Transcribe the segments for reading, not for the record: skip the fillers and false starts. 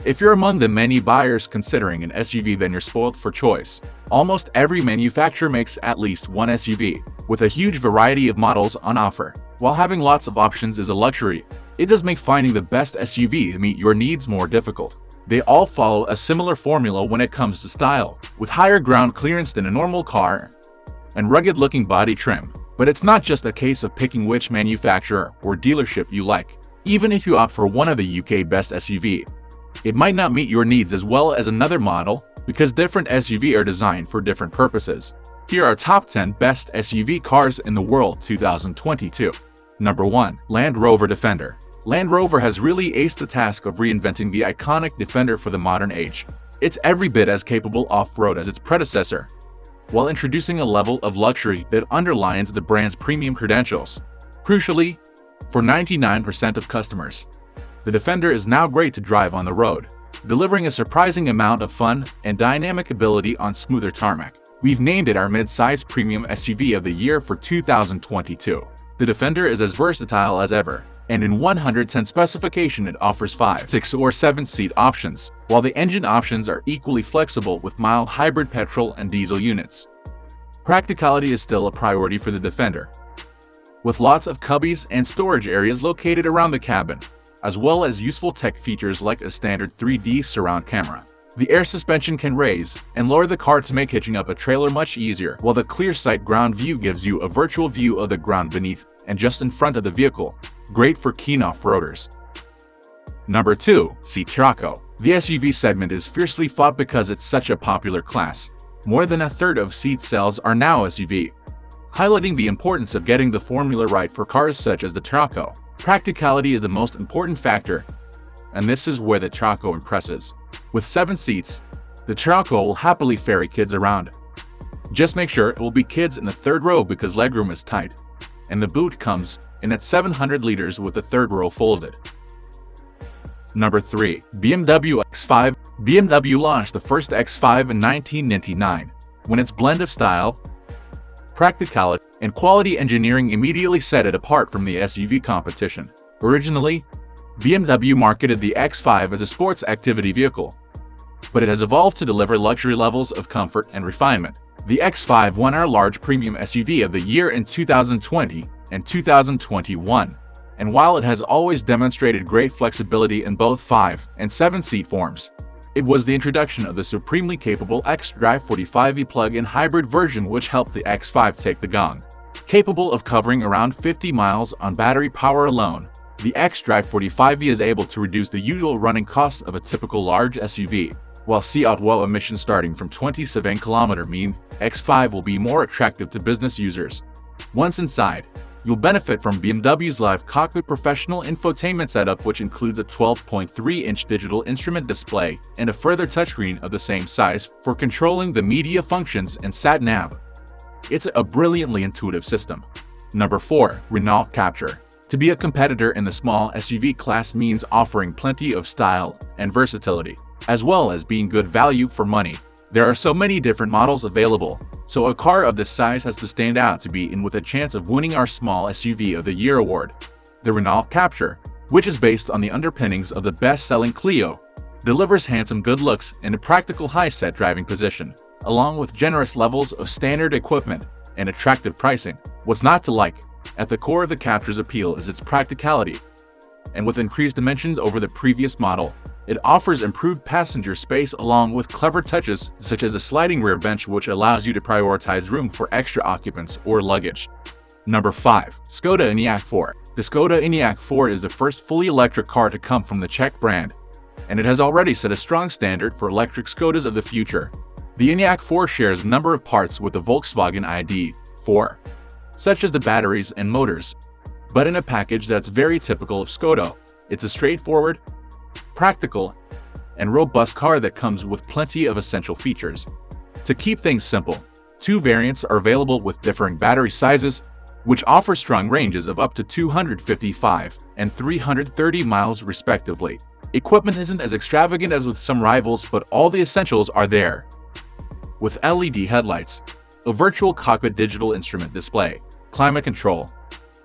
If you're among the many buyers considering an SUV, then you're spoiled for choice. Almost every manufacturer makes at least one SUV, with a huge variety of models on offer. While having lots of options is a luxury, it does make finding the best SUV to meet your needs more difficult. They all follow a similar formula when it comes to style, with higher ground clearance than a normal car and rugged-looking body trim. But it's not just a case of picking which manufacturer or dealership you like. Even if you opt for one of the UK's best SUV, it might not meet your needs as well as another model because different SUVs are designed for different purposes. Here are top 10 best SUV cars in the world 2022. Number 1. Land Rover Defender. Land Rover has really aced the task of reinventing the iconic Defender for the modern age. It's every bit as capable off-road as its predecessor, while introducing a level of luxury that underlines the brand's premium credentials. Crucially, for 99% of customers, the Defender is now great to drive on the road, delivering a surprising amount of fun and dynamic ability on smoother tarmac. We've named it our mid-size premium SUV of the year for 2022. The Defender is as versatile as ever, and in 110 specification it offers 5, 6 or 7-seat options, while the engine options are equally flexible with mild hybrid petrol and diesel units. Practicality is still a priority for the Defender, with lots of cubbies and storage areas located around the cabin, as well as useful tech features like a standard 3D surround camera. The air suspension can raise and lower the car to make hitching up a trailer much easier, while the ClearSight ground view gives you a virtual view of the ground beneath and just in front of the vehicle, great for keen off-roaders. Number 2. Tarraco. The SUV segment is fiercely fought because it's such a popular class. More than a third of seat sales are now SUV, highlighting the importance of getting the formula right for cars such as the Tarraco. Practicality is the most important factor, and this is where the Tarraco impresses. With 7 seats, the Tarraco will happily ferry kids around. Just make sure it will be kids in the third row because legroom is tight, and the boot comes in at 700 liters with the third row folded. Number 3. BMW X5. BMW launched the first X5 in 1999, when its blend of style, practicality, and quality engineering immediately set it apart from the SUV competition. Originally, BMW marketed the X5 as a sports activity vehicle, but it has evolved to deliver luxury levels of comfort and refinement. The X5 won our large premium SUV of the year in 2020 and 2021, and while it has always demonstrated great flexibility in both 5 and 7-seat forms, it was the introduction of the supremely capable xDrive 45e plug-in hybrid version which helped the X5 take the gong. Capable of covering around 50 miles on battery power alone, the xDrive 45e is able to reduce the usual running costs of a typical large SUV. While CO2 emissions starting from 27 km mean X5 will be more attractive to business users. Once inside, you'll benefit from BMW's Live Cockpit professional infotainment setup, which includes a 12.3-inch digital instrument display and a further touchscreen of the same size for controlling the media functions and sat-nav. It's a brilliantly intuitive system. Number 4. Renault Captur. To be a competitor in the small SUV class means offering plenty of style and versatility, as well as being good value for money. There are so many different models available, so a car of this size has to stand out to be in with a chance of winning our Small SUV of the Year award. The Renault Captur, which is based on the underpinnings of the best-selling Clio, delivers handsome good looks in a practical high-set driving position, along with generous levels of standard equipment and attractive pricing. What's not to like? At the core of the Captur's appeal is its practicality, and with increased dimensions over the previous model, it offers improved passenger space along with clever touches such as a sliding rear bench which allows you to prioritize room for extra occupants or luggage. Number 5. Skoda Enyaq 4. The Skoda Enyaq 4 is the first fully electric car to come from the Czech brand, and it has already set a strong standard for electric Skodas of the future. The Enyaq 4 shares a number of parts with the Volkswagen ID.4, such as the batteries and motors, but in a package that's very typical of Skoda. It's a straightforward, practical, and robust car that comes with plenty of essential features. To keep things simple, 2 variants are available with differing battery sizes, which offer strong ranges of up to 255 and 330 miles respectively. Equipment isn't as extravagant as with some rivals, but all the essentials are there. With LED headlights, a virtual cockpit digital instrument display, climate control,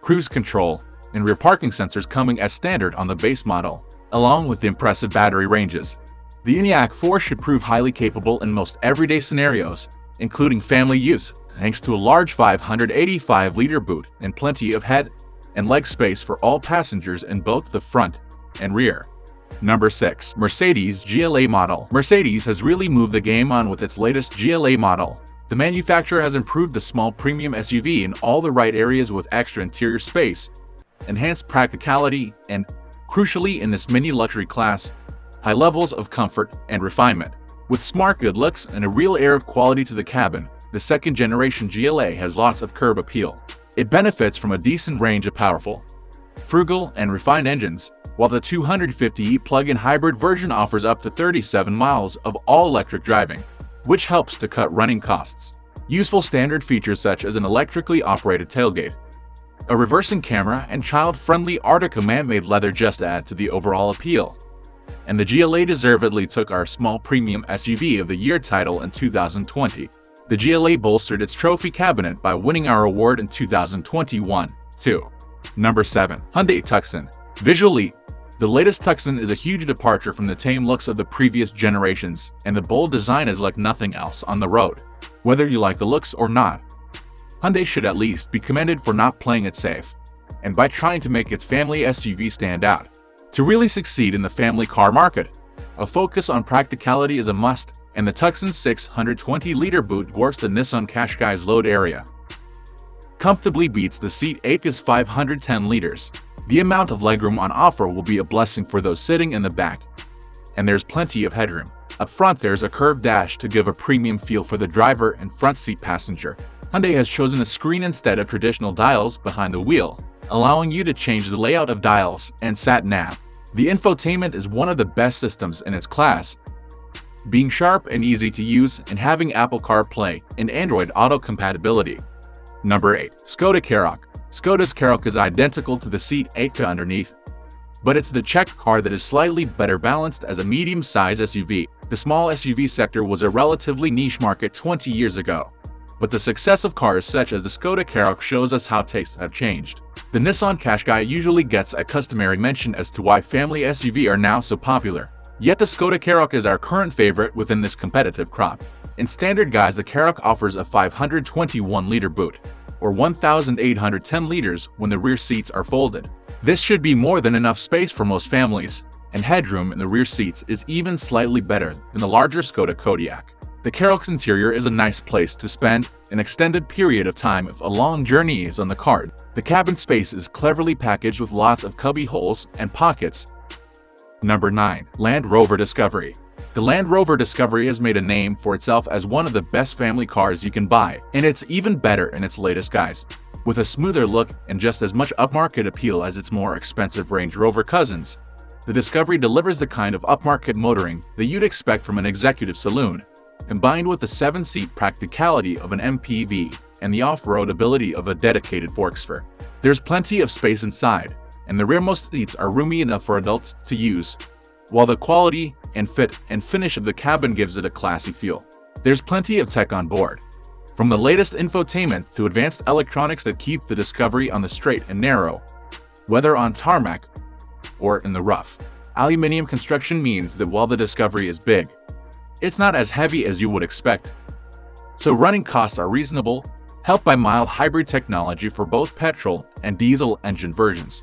cruise control, and rear parking sensors coming as standard on the base model, along with the impressive battery ranges, The ENIAC 4 should prove highly capable in most everyday scenarios, including family use, thanks to a large 585-liter boot and plenty of head and leg space for all passengers in both the front and rear. Number 6. Mercedes GLA model. Mercedes has really moved the game on with its latest GLA model. The manufacturer has improved the small premium SUV in all the right areas with extra interior space, enhanced practicality, and, crucially in this mini luxury class, high levels of comfort and refinement. With smart good looks and a real air of quality to the cabin, the second-generation GLA has lots of curb appeal. It benefits from a decent range of powerful, frugal, and refined engines, while the 250e plug-in hybrid version offers up to 37 miles of all-electric driving, which helps to cut running costs. Useful standard features such as an electrically operated tailgate, a reversing camera, and child-friendly Arctica man-made leather just add to the overall appeal. And the GLA deservedly took our Small Premium SUV of the Year title in 2020. The GLA bolstered its trophy cabinet by winning our award in 2021, too. Number 7. Hyundai Tucson. Visually, the latest Tucson is a huge departure from the tame looks of the previous generations, and the bold design is like nothing else on the road. Whether you like the looks or not, Hyundai should at least be commended for not playing it safe, and by trying to make its family SUV stand out. To really succeed in the family car market, a focus on practicality is a must, and the Tucson's 620-liter boot dwarfs the Nissan Qashqai's load area. Comfortably beats the Seat 8's 510 liters. The amount of legroom on offer will be a blessing for those sitting in the back. And there's plenty of headroom. Up front there's a curved dash to give a premium feel for the driver and front seat passenger. Hyundai has chosen a screen instead of traditional dials behind the wheel, allowing you to change the layout of dials and sat-nav. The infotainment is one of the best systems in its class, being sharp and easy to use and having Apple CarPlay and Android Auto compatibility. Number 8. Skoda Karoq. Skoda's Karoq is identical to the Seat 8 underneath, but it's the Czech car that is slightly better balanced as a medium-sized SUV. The small SUV sector was a relatively niche market 20 years ago, but the success of cars such as the Skoda Karoq shows us how tastes have changed. The Nissan Qashqai usually gets a customary mention as to why family SUV are now so popular. Yet the Skoda Karoq is our current favorite within this competitive crop. In standard guise, the Karoq offers a 521-liter boot, or 1,810 liters when the rear seats are folded. This should be more than enough space for most families, and headroom in the rear seats is even slightly better than the larger Skoda Kodiaq. The Karoq's interior is a nice place to spend an extended period of time if a long journey is on the card. The cabin space is cleverly packaged with lots of cubby holes and pockets. Number 9. Land Rover Discovery. The Land Rover Discovery has made a name for itself as one of the best family cars you can buy, and it's even better in its latest guise. With a smoother look and just as much upmarket appeal as its more expensive Range Rover cousins, the Discovery delivers the kind of upmarket motoring that you'd expect from an executive saloon, combined with the 7-seat practicality of an MPV and the off-road ability of a dedicated Forkspur. There's plenty of space inside, and the rearmost seats are roomy enough for adults to use, while the quality and fit and finish of the cabin gives it a classy feel. There's plenty of tech on board, from the latest infotainment to advanced electronics that keep the Discovery on the straight and narrow, whether on tarmac or in the rough. Aluminium construction means that while the Discovery is big, it's not as heavy as you would expect, so running costs are reasonable, helped by mild hybrid technology for both petrol and diesel engine versions.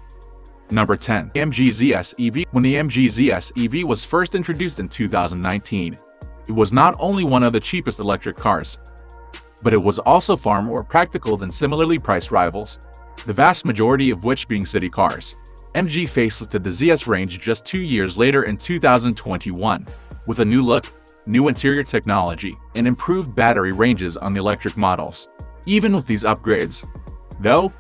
Number 10. MG ZS EV. When the MG ZS EV was first introduced in 2019, it was not only one of the cheapest electric cars, but it was also far more practical than similarly priced rivals, the vast majority of which being city cars. MG facelifted the ZS range just 2 years later in 2021, with a new look, new interior technology, and improved battery ranges on the electric models. Even with these upgrades, though,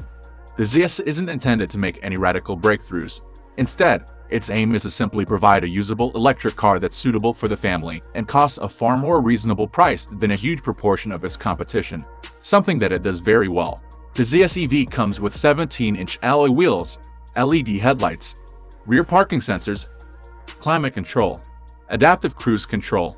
the ZS isn't intended to make any radical breakthroughs. Instead, its aim is to simply provide a usable electric car that's suitable for the family and costs a far more reasonable price than a huge proportion of its competition, something that it does very well. The ZS EV comes with 17-inch alloy wheels, LED headlights, rear parking sensors, climate control, adaptive cruise control,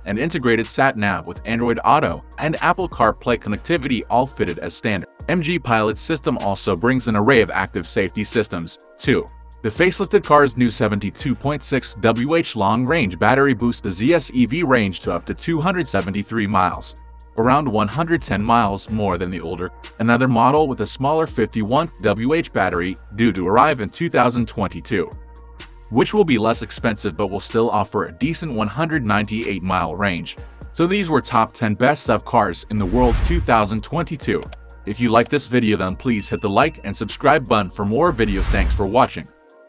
and integrated sat-nav with Android Auto and Apple CarPlay connectivity all fitted as standard. MG Pilot's system also brings an array of active safety systems, too. The facelifted car's new 72.6 Wh long-range battery boosts the ZS EV range to up to 273 miles, around 110 miles more than the older, another model with a smaller 51 Wh battery due to arrive in 2022, which will be less expensive but will still offer a decent 198-mile range. So these were top 10 best SUV cars in the world 2022. If you like this video, then please hit the like and subscribe button for more videos. Thanks for watching.